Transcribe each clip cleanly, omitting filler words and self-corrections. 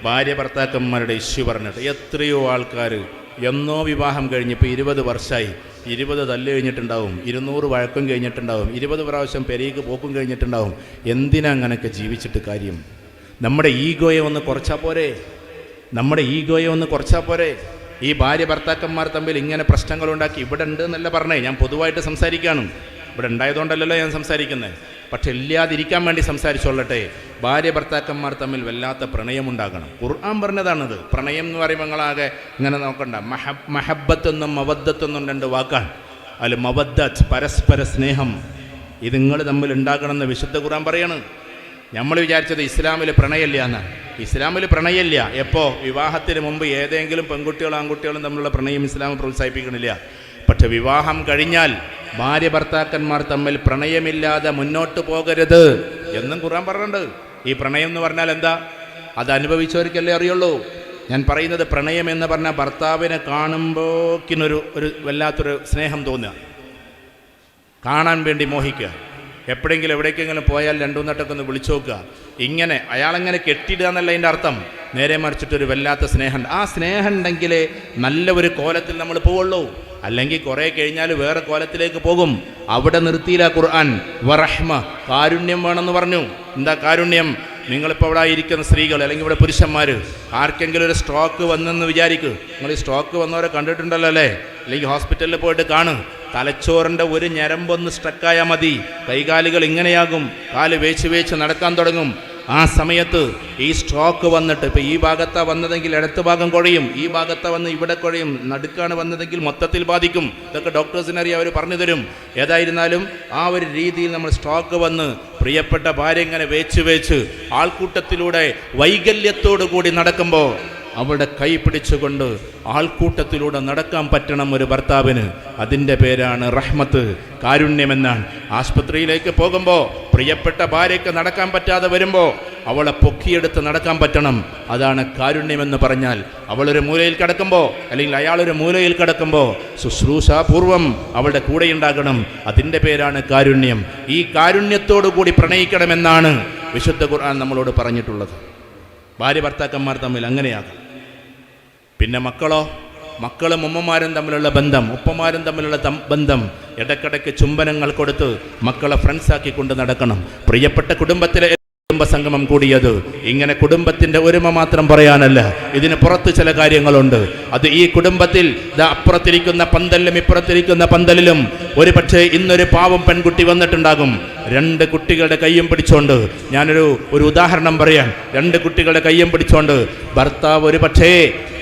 ഭാര്യ ഭർത്താക്കന്മാരുടെ ഇഷ്യൂ പറഞ്ഞിട്ട് എത്രയോ ആൾക്കാർ എന്നോ വിവാഹം കഴിഞ്ഞിപ്പോൾ 20 വർഷമായി, 20 തല്ല് കഴിഞ്ഞിട്ടുണ്ടാവും, 200 വഴക്കം കഴിഞ്ഞിട്ടുണ്ടാവും, 20 പ്രാവശ്യം പെരേക്ക് പോക്കും കഴിഞ്ഞിട്ടുണ്ടാവും. എന്തിനാ അങ്ങനെയൊക്കെ ജീവിച്ചിട്ട് കാര്യം? നമ്മുടെ ഈഗോയെ ഒന്ന് കുറച്ചാൽ പോരെ? നമ്മുടെ ഈഗോയെ ഒന്ന് കുറച്ചാൽ പോരെ? ഈ ഭാര്യ ഭർത്താക്കന്മാർ തമ്മിൽ ഇങ്ങനെ പ്രശ്നങ്ങളുണ്ടാക്കി ഇവിടെ ഉണ്ട് എന്നല്ല പറഞ്ഞേ, ഞാൻ പൊതുവായിട്ട് സംസാരിക്കുകയാണ്. ഇവിടെ ഉണ്ടായതുകൊണ്ടല്ലല്ലോ ഞാൻ സംസാരിക്കുന്നത്. പക്ഷെ ഇല്ലാതിരിക്കാൻ വേണ്ടി സംസാരിച്ചോളട്ടെ. ഭാര്യ ഭർത്താക്കന്മാർ തമ്മിൽ വല്ലാത്ത പ്രണയമുണ്ടാകണം. ഖുർആൻ പറഞ്ഞതാണത്. പ്രണയം എന്ന് പറയുമ്പോൾ നിങ്ങളാകെ ഇങ്ങനെ നോക്കണ്ട. മഹബത്തെന്നും മവദ്ദത്തെന്നും 2 വാക്കാണ്. അതിൽ മവദ്ദത്ത് പരസ്പര സ്നേഹം, ഇത് നിങ്ങൾ തമ്മിൽ ഉണ്ടാകണമെന്ന് വിശുദ്ധ ഖുർആൻ പറയാണ്. നമ്മൾ വിചാരിച്ചത് ഇസ്ലാമിൽ പ്രണയമില്ല എന്നാണ്. ഇസ്ലാമിൽ പ്രണയമില്ല. എപ്പോൾ? വിവാഹത്തിന് മുമ്പ് ഏതെങ്കിലും പെൺകുട്ടികളും ആൺകുട്ടികളും തമ്മിലുള്ള പ്രണയം ഇസ്ലാം പ്രോത്സാഹിപ്പിക്കണില്ല. പക്ഷെ വിവാഹം കഴിഞ്ഞാൽ ഭാര്യ ഭർത്താക്കന്മാർ തമ്മിൽ പ്രണയമില്ലാതെ മുന്നോട്ട് പോകരുത് എന്നും ഖുർആൻ പറഞ്ഞിട്ടുണ്ട്. ഈ പ്രണയം എന്ന് പറഞ്ഞാൽ എന്താ? അത് അനുഭവിച്ചവർക്കല്ലേ അറിയുള്ളൂ. ഞാൻ പറയുന്നത് പ്രണയം എന്ന് പറഞ്ഞാൽ ഭർത്താവിനെ കാണുമ്പോക്കിനൊരു വല്ലാത്തൊരു സ്നേഹം തോന്നുക, കാണാൻ വേണ്ടി മോഹിക്കുക, എപ്പോഴെങ്കിലും എവിടേക്കെങ്കിലും പോയാൽ 2 നട്ടൊക്കെ ഒന്ന് വിളിച്ചു നോക്കുക. ഇങ്ങനെ അയാളെങ്ങനെ കെട്ടിടുക എന്നല്ല അതിൻ്റെ അർത്ഥം. നേരെ മറിച്ചിട്ടൊരു വല്ലാത്ത സ്നേഹമുണ്ട്. ആ സ്നേഹം ഉണ്ടെങ്കിലേ നല്ല ഒരു കോലത്തിൽ നമ്മൾ പോവുള്ളൂ. അല്ലെങ്കിൽ കുറേ കഴിഞ്ഞാൽ വേറെ കോലത്തിലേക്ക് പോകും. അവിടെ നിർത്തിയില്ല ഖുർആൻ. വറഹ്മ, കാരുണ്യം വേണമെന്ന് പറഞ്ഞു. എന്താ കാരുണ്യം? നിങ്ങളിപ്പോൾ ഇവിടെ ഇരിക്കുന്ന സ്ത്രീകൾ അല്ലെങ്കിൽ ഇവിടെ പുരുഷന്മാർ, ആർക്കെങ്കിലും ഒരു സ്ട്രോക്ക് വന്നെന്ന് വിചാരിക്കുക. നിങ്ങൾ ഈ സ്ട്രോക്ക് വന്നവരെ കണ്ടിട്ടുണ്ടല്ലോ അല്ലേ? അല്ലെങ്കിൽ ഹോസ്പിറ്റലിൽ പോയിട്ട് കാണും. തലച്ചോറിൻ്റെ ഒരു ഞരമ്പൊന്ന് സ്ട്രക്കായാൽ മതി, കൈകാലുകൾ ഇങ്ങനെയാകും, കാല് വേച്ച് നടക്കാൻ തുടങ്ങും. ആ സമയത്ത് ഈ സ്ട്രോക്ക് വന്നിട്ട് ഇപ്പോൾ ഈ ഭാഗത്താണ് വന്നതെങ്കിൽ ഇടത്ത് ഭാഗം കുഴയും, ഈ ഭാഗത്താണ് വന്ന് ഇവിടെ കുഴയും, നടുക്കാണ് വന്നതെങ്കിൽ മൊത്തത്തിൽ ബാധിക്കും. ഇതൊക്കെ ഡോക്ടേഴ്സിനറിയാം, അവർ പറഞ്ഞു തരും. ഏതായിരുന്നാലും ആ ഒരു രീതിയിൽ നമ്മൾ സ്ട്രോക്ക് വന്ന് പ്രിയപ്പെട്ട ഭാര്യ ഇങ്ങനെ വേച്ച് ആൾക്കൂട്ടത്തിലൂടെ വൈകല്യത്തോടു കൂടി നടക്കുമ്പോൾ അവളുടെ കൈ പിടിച്ചുകൊണ്ട് ആൾക്കൂട്ടത്തിലൂടെ നടക്കാൻ പറ്റണം ഒരു ഭർത്താവിന്. അതിൻ്റെ പേരാണ് റഹ്മത്ത്, കാരുണ്യമെന്നാണ്. ആശുപത്രിയിലേക്ക് പോകുമ്പോൾ പ്രിയപ്പെട്ട ഭാര്യയ്ക്ക് നടക്കാൻ പറ്റാതെ വരുമ്പോൾ അവളെ പൊക്കിയെടുത്ത് നടക്കാൻ പറ്റണം. അതാണ് കാരുണ്യമെന്ന് പറഞ്ഞാൽ. അവളൊരു മൂലയിൽ കിടക്കുമ്പോൾ അല്ലെങ്കിൽ അയാളൊരു മൂലയിൽ കിടക്കുമ്പോൾ ശുശ്രൂഷാപൂർവം അവളുടെ കൂടെയുണ്ടാകണം. അതിൻ്റെ പേരാണ് കാരുണ്യം. ഈ കാരുണ്യത്തോടു കൂടി പ്രണയിക്കണമെന്നാണ് വിശുദ്ധ ഖുർആൻ നമ്മളോട് പറഞ്ഞിട്ടുള്ളത്. ഭാര്യ ഭർത്താക്കന്മാർ തമ്മിൽ അങ്ങനെയാകും. പിന്നെ മക്കളും ഉമ്മമാരും തമ്മിലുള്ള ബന്ധം, ഉപ്പമാരും തമ്മിലുള്ള ബന്ധം, ഇടയ്ക്കിടയ്ക്ക് ചുംബനങ്ങൾ കൊടുത്ത് മക്കളെ ഫ്രണ്ട്സാക്കിക്കൊണ്ട് നടക്കണം. പ്രിയപ്പെട്ട കുടുംബത്തിലെ കുടുംബസംഗമം കൂടിയത് ഇങ്ങനെ കുടുംബത്തിൻ്റെ ഒരുമ മാത്രം പറയാനല്ല, ഇതിന് പുറത്ത് ചില കാര്യങ്ങളുണ്ട്. അത് ഈ കുടുംബത്തിൽ അപ്പുറത്തിരിക്കുന്ന പന്തലിലും ഇപ്പുറത്തിരിക്കുന്ന പന്തലിലും ഒരു പക്ഷേ ഇന്നൊരു പാവം പെൺകുട്ടി വന്നിട്ടുണ്ടാകും. 2 കുട്ടികളുടെ കയ്യും പിടിച്ചോണ്ട്, ഞാനൊരു ഉദാഹരണം പറയാം. 2 കുട്ടികളുടെ കയ്യും പിടിച്ചോണ്ട് ഭർത്താവ് ഒരു പക്ഷേ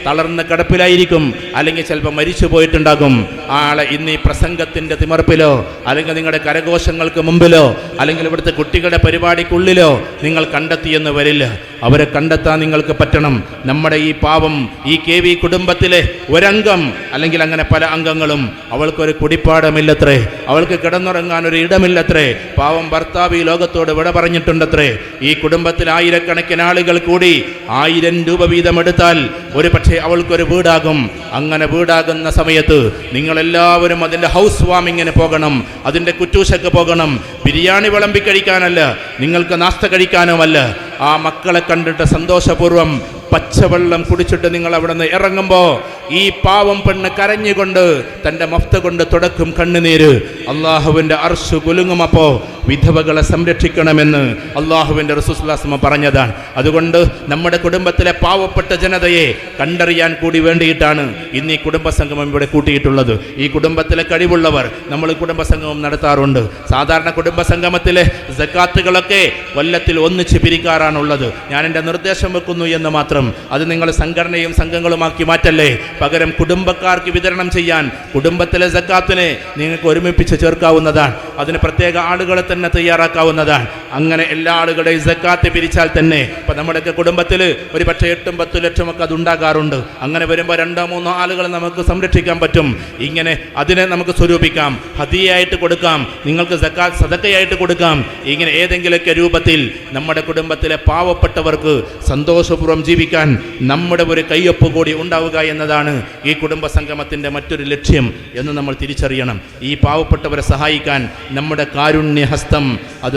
തളർന്ന കിടപ്പിലായിരിക്കും, അല്ലെങ്കിൽ ചിലപ്പോൾ മരിച്ചു പോയിട്ടുണ്ടാകും. ആളെ ഇന്ന് ഈ പ്രസംഗത്തിൻ്റെ തിമർപ്പിലോ അല്ലെങ്കിൽ നിങ്ങളുടെ കരഘോഷങ്ങൾക്ക് മുമ്പിലോ അല്ലെങ്കിൽ ഇവിടുത്തെ കുട്ടികളുടെ പരിപാടിക്കുള്ളിലോ നിങ്ങൾ കണ്ടെത്തിയെന്ന് വരില്ല. അവരെ കണ്ടെത്താൻ നിങ്ങൾക്ക് പറ്റണം. നമ്മുടെ ഈ പാവം ഈ KV കുടുംബത്തിലെ ഒരംഗം അല്ലെങ്കിൽ അങ്ങനെ പല അംഗങ്ങളും, അവൾക്കൊരു കുടിപ്പാടമില്ലത്രേ, അവൾക്ക് കിടന്നുറങ്ങാൻ ഒരു ഇടമില്ലത്രേ. പാവം ഭർത്താവ് ഈ ലോകത്തോട് വിട പറഞ്ഞിട്ടുണ്ടത്രേ. ഈ കുടുംബത്തിൽ ആയിരക്കണക്കിന് ആളുകൾ കൂടി 1000 രൂപ വീതം എടുത്താൽ ഒരു പക്ഷേ അവൾക്കൊരു വീടാകും. അങ്ങനെ വീടാകുന്ന സമയത്ത് നിങ്ങളെല്ലാവരും അതിൻ്റെ ഹൗസ് വാമിങ്ങിന് പോകണം, അതിൻ്റെ കുറ്റൂശക്ക് പോകണം. ബിരിയാണി വിളമ്പി കഴിക്കാനല്ല, നിങ്ങൾക്ക് നാസ്ത കഴിക്കാനുമല്ല. ആ മക്കളെ കണ്ടിട്ട് സന്തോഷപൂർവ്വം പച്ചവെള്ളം കുടിച്ചിട്ട് നിങ്ങൾ അവിടെ നിന്ന് ഇറങ്ങുമ്പോൾ ഈ പാവം പെണ്ണ് കരഞ്ഞുകൊണ്ട് തൻ്റെ മഫ്ത കൊണ്ട് തുടക്കും കണ്ണുനീര്. അള്ളാഹുവിൻ്റെ അർശ് കുലുങ്ങും. അപ്പോൾ വിധവകളെ സംരക്ഷിക്കണമെന്ന് അള്ളാഹുവിൻ്റെ റസൂൽ സ്വല്ലല്ലാഹു അലൈഹി വസല്ലം പറഞ്ഞതാണ്. അതുകൊണ്ട് നമ്മുടെ കുടുംബത്തിലെ പാവപ്പെട്ട ജനതയെ കണ്ടറിയാൻ കൂടി വേണ്ടിയിട്ടാണ് ഇന്ന് ഈ കുടുംബസംഗമം ഇവിടെ കൂട്ടിയിട്ടുള്ളത്. ഈ കുടുംബത്തിലെ കഴിവുള്ളവർ നമ്മൾ കുടുംബസംഗമം നടത്താറുണ്ട്. സാധാരണ കുടുംബസംഗമത്തിലെ സക്കാത്തുകളൊക്കെ കൊല്ലത്തിൽ ഒന്നിച്ച് പിരിക്കാറാണുള്ളത്. ഞാൻ എൻ്റെ നിർദ്ദേശം വെക്കുന്നു എന്ന് മാത്രം. അത് നിങ്ങൾ സംഘടനയും സംഘങ്ങളുമാക്കി മാറ്റല്ലേ. പകരം കുടുംബക്കാർക്ക് വിതരണം ചെയ്യാൻ കുടുംബത്തിലെ സക്കാത്തിനെ നിങ്ങൾക്ക് ഒരുമിപ്പിച്ച് ചേർക്കാവുന്നതാണ്. അതിന് പ്രത്യേക ആളുകളെ തന്നെ തയ്യാറാക്കാവുന്നതാണ്. അങ്ങനെ എല്ലാ ആളുകളുടെയും സക്കാത്ത് പിരിച്ചാൽ തന്നെ ഇപ്പം നമ്മുടെയൊക്കെ കുടുംബത്തിൽ ഒരു പക്ഷേ 8-10 ലക്ഷമൊക്കെ അത് ഉണ്ടാകാറുണ്ട്. അങ്ങനെ വരുമ്പോൾ 2-3 ആളുകളെ നമുക്ക് സംരക്ഷിക്കാൻ പറ്റും. ഇങ്ങനെ അതിനെ നമുക്ക് സ്വരൂപിക്കാം, ഹദിയയായിട്ട് കൊടുക്കാം, നിങ്ങൾക്ക് സക്കാത്ത് സദക്കയായിട്ട് കൊടുക്കാം. ഇങ്ങനെ ഏതെങ്കിലുമൊക്കെ രൂപത്തിൽ നമ്മുടെ കുടുംബത്തിലെ പാവപ്പെട്ടവർക്ക് സന്തോഷപൂർവ്വം ജീവിക്കാൻ നമ്മുടെ ഒരു കയ്യൊപ്പ് കൂടി ഉണ്ടാവുക എന്നതാണ് ഈ കുടുംബ സംഗമത്തിൻ്റെ മറ്റൊരു ലക്ഷ്യം എന്ന് നമ്മൾ തിരിച്ചറിയണം. ഈ പാവപ്പെട്ടവരെ സഹായിക്കാൻ നമ്മുടെ കാരുണ്യ സമയസ്തം അത്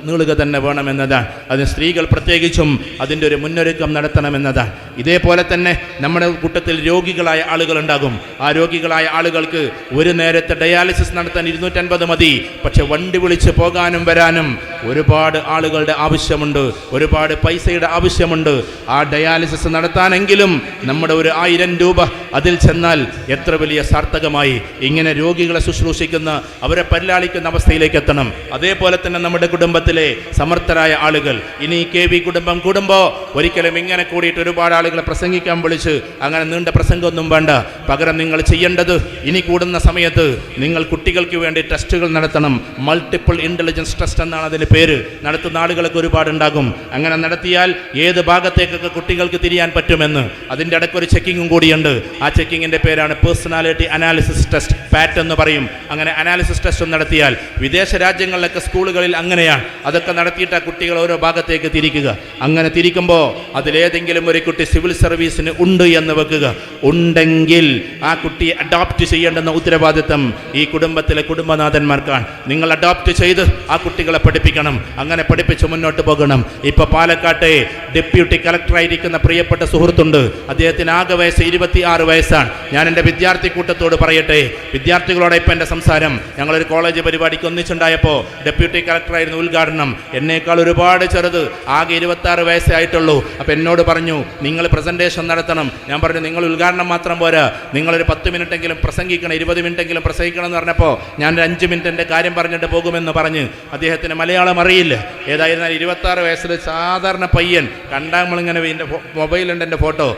നീളുക തന്നെ വേണമെന്നതാണ്. അതിന് സ്ത്രീകൾ പ്രത്യേകിച്ചും അതിൻ്റെ ഒരു മുന്നൊരുക്കം നടത്തണമെന്നതാണ്. ഇതേപോലെ തന്നെ നമ്മുടെ കൂട്ടത്തിൽ രോഗികളായ ആളുകളുണ്ടാകും. ആ രോഗികളായ ആളുകൾക്ക് ഒരു നേരത്തെ ഡയാലിസിസ് നടത്താൻ 250 മതി. പക്ഷെ വണ്ടി വിളിച്ച് പോകാനും വരാനും ഒരുപാട് ആളുകളുടെ ആവശ്യമുണ്ട്, ഒരുപാട് പൈസയുടെ ആവശ്യമുണ്ട്. ആ ഡയാലിസിസ് നടത്താനെങ്കിലും നമ്മുടെ ഒരു 1000 രൂപ അതിൽ ചെന്നാൽ എത്ര വലിയ സാർത്ഥകമായി ഇങ്ങനെ രോഗികളെ ശുശ്രൂഷിക്കുന്ന, അവരെ പരിലാളിക്കുന്ന അവസ്ഥയിലേക്ക് എത്തണം. അതേപോലെ തന്നെ നമ്മുടെ കുടുംബത്തിലെ സമർത്ഥരായ ആളുകൾ, ഇനി KV കുടുംബം കൂടുമ്പോൾ ഒരിക്കലും ഇങ്ങനെ കൂടിയിട്ട് ഒരുപാട് ആളുകളെ പ്രസംഗിക്കാൻ വിളിച്ച് അങ്ങനെ നീണ്ട പ്രസംഗമൊന്നും വേണ്ട. പകരം നിങ്ങൾ ചെയ്യേണ്ടത് ഇനി കൂടുന്ന സമയത്ത് നിങ്ങൾ കുട്ടികൾക്ക് വേണ്ടി ടെസ്റ്റുകൾ നടത്തണം. മൾട്ടിപ്പിൾ ഇൻ്റലിജൻസ് ടെസ്റ്റ് എന്നാണ് അതിന് പേര്. നടത്തുന്ന ആളുകളൊക്കെ ഒരുപാടുണ്ടാകും. അങ്ങനെ നടത്തിയാൽ ഏത് ഭാഗത്തേക്കൊക്കെ കുട്ടികൾക്ക് തിരിയാൻ പറ്റുമെന്ന് അതിൻ്റെ ഇടയ്ക്കൊരു ചെക്കിങ്ങും കൂടിയുണ്ട്. ആ ചെക്കിങ്ങിൻ്റെ പേരാണ് പേഴ്സണാലിറ്റി അനാലിസിസ് ടെസ്റ്റ്, പാറ്റ് എന്ന് പറയും. അങ്ങനെ അനാലിസിസ് ടെസ്റ്റ് നടത്തിയാൽ വിദേശ രാജ്യങ്ങളിലൊക്കെ സ്കൂളുകളിൽ അങ്ങനെയാണ്. അതൊക്കെ നടത്തിയിട്ട് ആ കുട്ടികൾ ഓരോ ഭാഗത്തേക്ക് തിരിക്കുക. അങ്ങനെ തിരിക്കുമ്പോൾ അതിലേതെങ്കിലും ഒരു കുട്ടി സിവിൽ സർവീസിന് ഉണ്ട് എന്ന് വെക്കുക. ഉണ്ടെങ്കിൽ ആ കുട്ടിയെ അഡോപ്റ്റ് ചെയ്യേണ്ടുന്ന ഉത്തരവാദിത്തം ഈ കുടുംബത്തിലെ കുടുംബനാഥന്മാർക്കാണ്. നിങ്ങൾ അഡോപ്റ്റ് ചെയ്ത് ആ കുട്ടികളെ പഠിപ്പിക്കണം. അങ്ങനെ പഠിപ്പിച്ച് മുന്നോട്ട് പോകണം. ഇപ്പോൾ പാലക്കാട്ടെ ഡെപ്യൂട്ടി കളക്ടറായിരിക്കുന്ന പ്രിയപ്പെട്ട സുഹൃത്തുണ്ട്. അദ്ദേഹത്തിന് ആകെ വയസ്സ് 26 വയസ്സാണ്. ഞാൻ എൻ്റെ വിദ്യാർത്ഥി കൂട്ടത്തോട് പറയട്ടെ, വിദ്യാർത്ഥികളോടെ ഇപ്പം എൻ്റെ സംസാരം. ഞങ്ങളൊരു കോളേജ് പരിപാടിക്ക് ഒന്നിച്ചുണ്ടായപ്പോൾ ഡെപ്യൂട്ടി കളക്ടറായിരുന്നു ഉദ്ഘാടനം. എന്നേക്കാൾ ഒരുപാട് ചെറുത്, ആകെ 26 വയസ്സേ ആയിട്ടുള്ളൂ. അപ്പോൾ എന്നോട് പറഞ്ഞു, നിങ്ങൾ പ്രസൻറ്റേഷൻ നടത്തണം. ഞാൻ പറഞ്ഞു, നിങ്ങൾ ഉദ്ഘാടനം മാത്രം പോരാ, നിങ്ങളൊരു 10 മിനിറ്റെങ്കിലും പ്രസംഗിക്കണം, 20 മിനിറ്റെങ്കിലും പ്രസംഗിക്കണം എന്ന് പറഞ്ഞപ്പോൾ ഞാൻ ഒരു 5 മിനിറ്റ് എൻ്റെ കാര്യം പറഞ്ഞിട്ട് പോകുമെന്ന് പറഞ്ഞ്. അദ്ദേഹത്തിന് മലയാളം അറിയില്ല. ഏതായിരുന്നാലും 26 വയസ്സിൽ സാധാരണ പയ്യൻ കണ്ടാൽ നമ്മളിങ്ങനെ എൻ്റെ മൊബൈലുണ്ട് എൻ്റെ ഫോട്ടോ,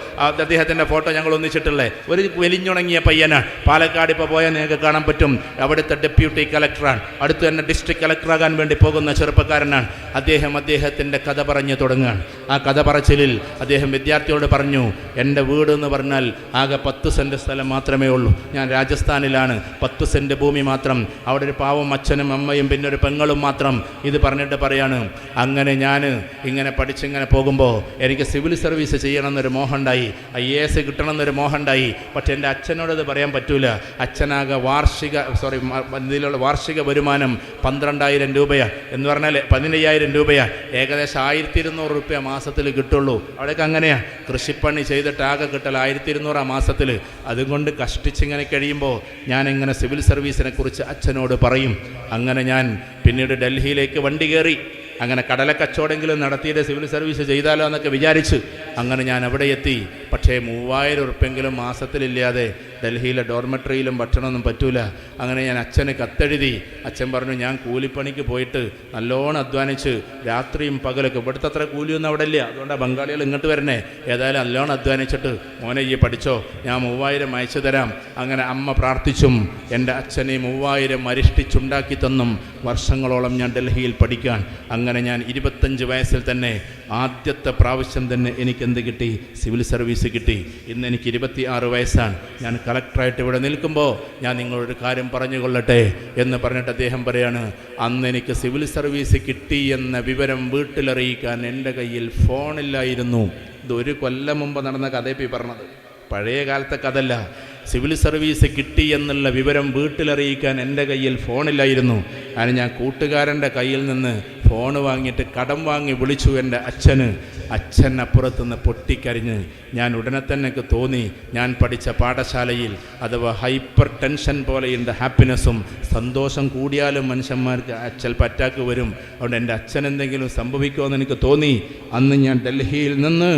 അദ്ദേഹത്തിൻ്റെ ഫോട്ടോ ഞങ്ങൾ ഒന്നിച്ചിട്ടുള്ളത്. ഒരു വലിഞ്ഞുണങ്ങിയ പയ്യനാണ്. പാലക്കാട് ഇപ്പോൾ പോയാൽ നിങ്ങൾക്ക് കാണാൻ പറ്റും. അവിടുത്തെ ഡെപ്യൂട്ടി കളക്ടറാണ്. അടുത്ത് തന്നെ ഡിസ്ട്രിക്ട് കളക്ടറാകാൻ വേണ്ടി പോകുന്ന ചെറുപ്പക്കാരനാണ്. അദ്ദേഹത്തിൻ്റെ കഥ പറഞ്ഞു തുടങ്ങുകയാണ്. ആ കഥ പറച്ചിലിൽ അദ്ദേഹം വിദ്യാർത്ഥിയോട് പറഞ്ഞു, എൻ്റെ വീട് എന്ന് പറഞ്ഞാൽ ആകെ 10 സെൻറ്റ് സ്ഥലം മാത്രമേ ഉള്ളൂ. ഞാൻ രാജസ്ഥാനിലാണ്, 10 സെൻറ്റ് ഭൂമി മാത്രം. അവിടെ ഒരു പാവം അച്ഛനും അമ്മയും പിന്നെ ഒരു പെങ്ങളും മാത്രം. ഇത് പറഞ്ഞിട്ട് പറയാണ്, അങ്ങനെ ഞാൻ ഇങ്ങനെ പഠിച്ചിങ്ങനെ പോകുമ്പോൾ എനിക്ക് സിവിൽ സർവീസ് ചെയ്യണമെന്നൊരു മോഹമുണ്ടായി, IAS കിട്ടണമെന്നൊരു മോഹമുണ്ടായി. പക്ഷെ എൻ്റെ അച്ഛനോടത് പറയാൻ പറ്റൂല. അച്ഛനാകെ വാർഷിക വരുമാനം 12,000 രൂപയാണ്. എന്ന് പറഞ്ഞാൽ 15,000 രൂപയാണ്. ഏകദേശം 1,200 രൂപ മാസത്തിൽ കിട്ടുള്ളൂ. അവിടെയൊക്കെ അങ്ങനെയാണ്. കൃഷിപ്പണി ചെയ്തിട്ട് ആകെ കിട്ടൽ 1,200 ആ മാസത്തിൽ. അതുകൊണ്ട് കഷ്ടിച്ചിങ്ങനെ കഴിയുമ്പോൾ ഞാൻ ഇങ്ങനെ സിവിൽ സർവീസിനെ കുറിച്ച് അച്ഛനോട് പറയും. അങ്ങനെ ഞാൻ പിന്നീട് ഡൽഹിയിലേക്ക് വണ്ടി കയറി. അങ്ങനെ കടലക്കച്ചവടമെങ്കിലും നടത്തിയിട്ട് സിവിൽ സർവീസ് ചെയ്താലോ എന്നൊക്കെ വിചാരിച്ച് അങ്ങനെ ഞാൻ അവിടെ എത്തി. പക്ഷേ 3,000 ഉറുപ്പെങ്കിലും മാസത്തിലില്ലാതെ ഡൽഹിയിലെ ഡോർമെട്രിയിലും ഭക്ഷണമൊന്നും പറ്റൂല. അങ്ങനെ ഞാൻ അച്ഛന് കത്തെഴുതി. അച്ഛൻ പറഞ്ഞു, ഞാൻ കൂലിപ്പണിക്ക് പോയിട്ട് നല്ലോണം അധ്വാനിച്ച് രാത്രിയും പകലൊക്കെ, ഇവിടുത്തെ അത്ര കൂലിയൊന്നും അവിടെ ഇല്ല, അതുകൊണ്ടാണ് ബംഗാളികൾ ഇങ്ങോട്ട് വരണേ. ഏതായാലും നല്ലോണം അധ്വാനിച്ചിട്ട് മോനെ ഈ പഠിച്ചോ, ഞാൻ 3,000 അയച്ചു തരാം. അങ്ങനെ അമ്മ പ്രാർത്ഥിച്ചും എൻ്റെ അച്ഛനെ 3,000 അരിഷ്ടിച്ചുണ്ടാക്കി തന്നും വർഷങ്ങളോളം ഞാൻ ഡൽഹിയിൽ പഠിക്കാൻ. അങ്ങനെ ഞാൻ 25 വയസ്സിൽ തന്നെ ആദ്യത്തെ പ്രാവശ്യം തന്നെ എനിക്ക് എന്ത് കിട്ടി? സിവിൽ സർവീസ് കിട്ടി. ഇന്ന് എനിക്ക് 26 വയസ്സാണ്. ഞാൻ കളക്ടറായിട്ട് ഇവിടെ നിൽക്കുമ്പോൾ ഞാൻ നിങ്ങളൊരു കാര്യം പറഞ്ഞുകൊള്ളട്ടെ എന്ന് പറഞ്ഞിട്ട് അദ്ദേഹം പറയാണ്, അന്ന് എനിക്ക് സിവിൽ സർവീസ് കിട്ടി എന്ന വിവരം വീട്ടിലറിയിക്കാൻ എൻ്റെ കയ്യിൽ ഫോണില്ലായിരുന്നു. ഇത് 1 കൊല്ലം മുമ്പ് നടന്ന കഥയപ്പി പറഞ്ഞത്, പഴയ കാലത്തെ കഥല്ല. സിവിൽ സർവീസ് കിട്ടി എന്നുള്ള വിവരം വീട്ടിലറിയിക്കാൻ എൻ്റെ കയ്യിൽ ഫോണില്ലായിരുന്നു. അതിന് ഞാൻ കൂട്ടുകാരൻ്റെ കയ്യിൽ നിന്ന് ഫോൺ വാങ്ങിയിട്ട് കടം വാങ്ങി വിളിച്ചു എൻ്റെ അച്ഛന്. അച്ഛൻ അപ്പുറത്തുനിന്ന് പൊട്ടിക്കരിഞ്ഞ്. ഞാൻ ഉടനെ തന്നെ എനിക്ക് തോന്നി, ഞാൻ പഠിച്ച പാഠശാലയിൽ അഥവാ ഹൈപ്പർ ടെൻഷൻ പോലെയുണ്ട് ഹാപ്പിനെസ്സും സന്തോഷം കൂടിയാലും മനുഷ്യന്മാർക്ക് ചിലപ്പോൾ അറ്റാക്ക് വരും. അതുകൊണ്ട് എൻ്റെ അച്ഛൻ എന്തെങ്കിലും സംഭവിക്കുമെന്ന് എനിക്ക് തോന്നി. അന്ന് ഞാൻ ഡൽഹിയിൽ നിന്ന്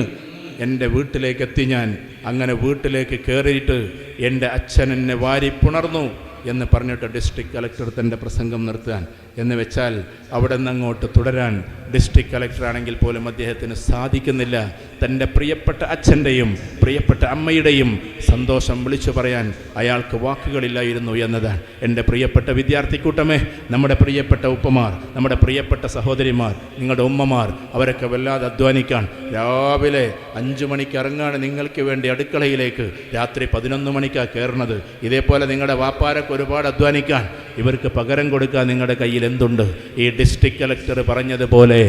എൻ്റെ വീട്ടിലേക്ക് എത്തി. ഞാൻ അങ്ങനെ വീട്ടിലേക്ക് കയറിയിട്ട് എൻ്റെ അച്ഛൻ എന്നെ വാരി പുണർന്നു എന്ന് പറഞ്ഞിട്ട് ഡിസ്ട്രിക്ട് കളക്ടർ തൻ്റെ പ്രസംഗം നിർത്താൻ എന്ന് വെച്ചാൽ അവിടെ നിന്ന് അങ്ങോട്ട് തുടരാൻ ഡിസ്ട്രിക്ട് കളക്ടറാണെങ്കിൽ പോലും അദ്ദേഹത്തിന് സാധിക്കുന്നില്ല. തൻ്റെ പ്രിയപ്പെട്ട അച്ഛൻ്റെയും പ്രിയപ്പെട്ട അമ്മയുടെയും സന്തോഷം വിളിച്ചു പറയാൻ അയാൾക്ക് വാക്കുകളില്ലായിരുന്നു എന്നതാണ്. എൻ്റെ പ്രിയപ്പെട്ട വിദ്യാർത്ഥിക്കൂട്ടമേ, നമ്മുടെ പ്രിയപ്പെട്ട ഉപ്പമാർ, നമ്മുടെ പ്രിയപ്പെട്ട സഹോദരിമാർ, നിങ്ങളുടെ ഉമ്മമാർ, അവരൊക്കെ വല്ലാതെ അധ്വാനിക്കാൻ. രാവിലെ 5 മണിക്ക് ഇറങ്ങാണ് നിങ്ങൾക്ക് വേണ്ടി അടുക്കളയിലേക്ക്, രാത്രി 11 മണിക്കാണ് കയറുന്നത്. ഇതേപോലെ നിങ്ങളുടെ വാപ്പാരൊക്കെ ഒരുപാട് അധ്വാനിക്കാൻ. ഇവർക്ക് പകരം കൊടുക്കാൻ നിങ്ങളുടെ കയ്യിൽ എന്തുണ്ട്? ഈ ഡിസ്ട്രിക്ട് കളക്ടർ പറഞ്ഞതുപോലെ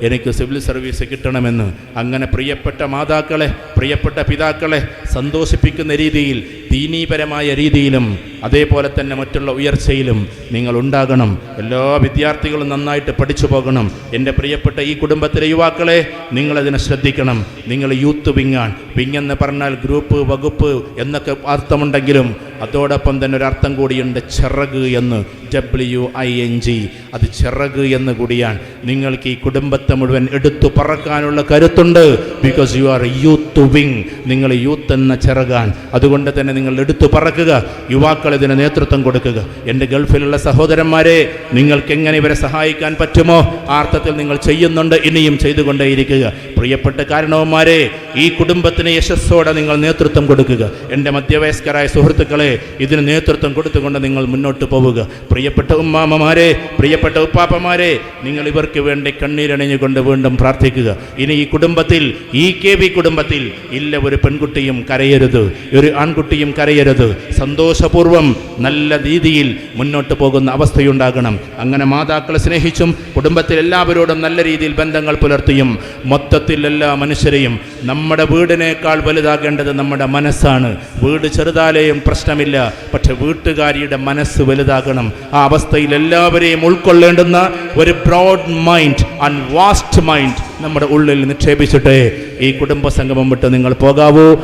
എനിക്ക് സിവിൽ സർവീസ് കിട്ടണമെന്ന്. അങ്ങനെ പ്രിയപ്പെട്ട മാതാക്കളെ, പ്രിയപ്പെട്ട പിതാക്കളെ, രക്ഷിതാക്കളെ സന്തോഷിപ്പിക്കുന്ന രീതിയിൽ ദീനീപരമായ രീതിയിലും അതേപോലെ തന്നെ മറ്റുള്ള ഉയർച്ചയിലും നിങ്ങൾ ഉണ്ടാകണം. എല്ലാ വിദ്യാർത്ഥികളും നന്നായിട്ട് പഠിച്ചു പോകണം. എൻ്റെ പ്രിയപ്പെട്ട ഈ കുടുംബത്തിലെ യുവാക്കളെ, നിങ്ങളതിനെ ശ്രദ്ധിക്കണം. നിങ്ങൾ യൂത്ത് വിങ്ങാണ്. വിങ്ങെന്ന് പറഞ്ഞാൽ ഗ്രൂപ്പ്, വകുപ്പ് എന്നൊക്കെ അർത്ഥമുണ്ടെങ്കിലും അതോടൊപ്പം തന്നെ ഒരർത്ഥം കൂടിയുണ്ട്, ചിറക് എന്ന്, WING. അത് ചിറക് എന്ന് കൂടിയാണ്. നിങ്ങൾക്ക് ഈ കുടുംബത്തെ മുഴുവൻ എടുത്തു പറക്കാനുള്ള കരുത്തുണ്ട്. Because you are youth wing. നിങ്ങൾ യൂത്ത് എന്ന ചിറകാണ്. അതുകൊണ്ട് തന്നെ നിങ്ങൾ എടുത്തു പറക്കുക. യുവാക്കൾ ഇതിന് നേതൃത്വം കൊടുക്കുക. എൻ്റെ ഗൾഫിലുള്ള സഹോദരന്മാരെ, നിങ്ങൾക്ക് എങ്ങനെ ഇവരെ സഹായിക്കാൻ പറ്റുമോ ആ അർത്ഥത്തിൽ നിങ്ങൾ ചെയ്യുന്നുണ്ട്, ഇനിയും ചെയ്തുകൊണ്ടേയിരിക്കുക. പ്രിയപ്പെട്ട കാരണവന്മാരെ, ഈ കുടുംബത്തിന് യശസ്സോടെ നിങ്ങൾ നേതൃത്വം കൊടുക്കുക. എൻ്റെ മധ്യവയസ്കരായ സുഹൃത്തുക്കളെ, ഇതിന് നേതൃത്വം കൊടുത്തുകൊണ്ട് നിങ്ങൾ മുന്നോട്ട് പോവുക. പ്രിയപ്പെട്ട ഉമ്മാമ്മമാരെ, പ്രിയപ്പെട്ട ഉപ്പാപ്പമാരെ, നിങ്ങൾ ഇവർക്ക് വേണ്ടി കണ്ണീരണിഞ്ഞുകൊണ്ട് വീണ്ടും പ്രാർത്ഥിക്കുക. ഇനി ഈ കുടുംബത്തിൽ, ഈ KB കുടുംബത്തിൽ ഇല്ല ഒരു പെൺകുട്ടിയും കരയരുത്, ഒരു ആൺകുട്ടിയും കരയരുത്. സന്തോഷപൂർവ്വം നല്ല രീതിയിൽ മുന്നോട്ട് പോകുന്ന അവസ്ഥയുണ്ടാകണം. അങ്ങനെ മാതാക്കളെ സ്നേഹിച്ചും കുടുംബത്തിൽ എല്ലാവരോടും നല്ല രീതിയിൽ ബന്ധങ്ങൾ പുലർത്തിയും മൊത്തത്തിൽ എല്ലാ മനുഷ്യരെയും, നമ്മുടെ വീടിനേക്കാൾ വലുതാകേണ്ടത് നമ്മുടെ മനസ്സാണ്. വീട് ചെറുതാലേയും പ്രശ്നമില്ല, പക്ഷെ വീട്ടുകാരിയുടെ മനസ്സ് വലുതാകണം. ആ അവസ്ഥയിൽ എല്ലാവരെയും ഉൾക്കൊള്ളേണ്ടുന്ന ഒരു broad mind and vast mind നമ്മുടെ ഉള്ളിൽ നിക്ഷേപിച്ചിട്ടേ ഈ കുടുംബ സംഗമം വിട്ട് നിങ്ങൾ പോകാവൂ.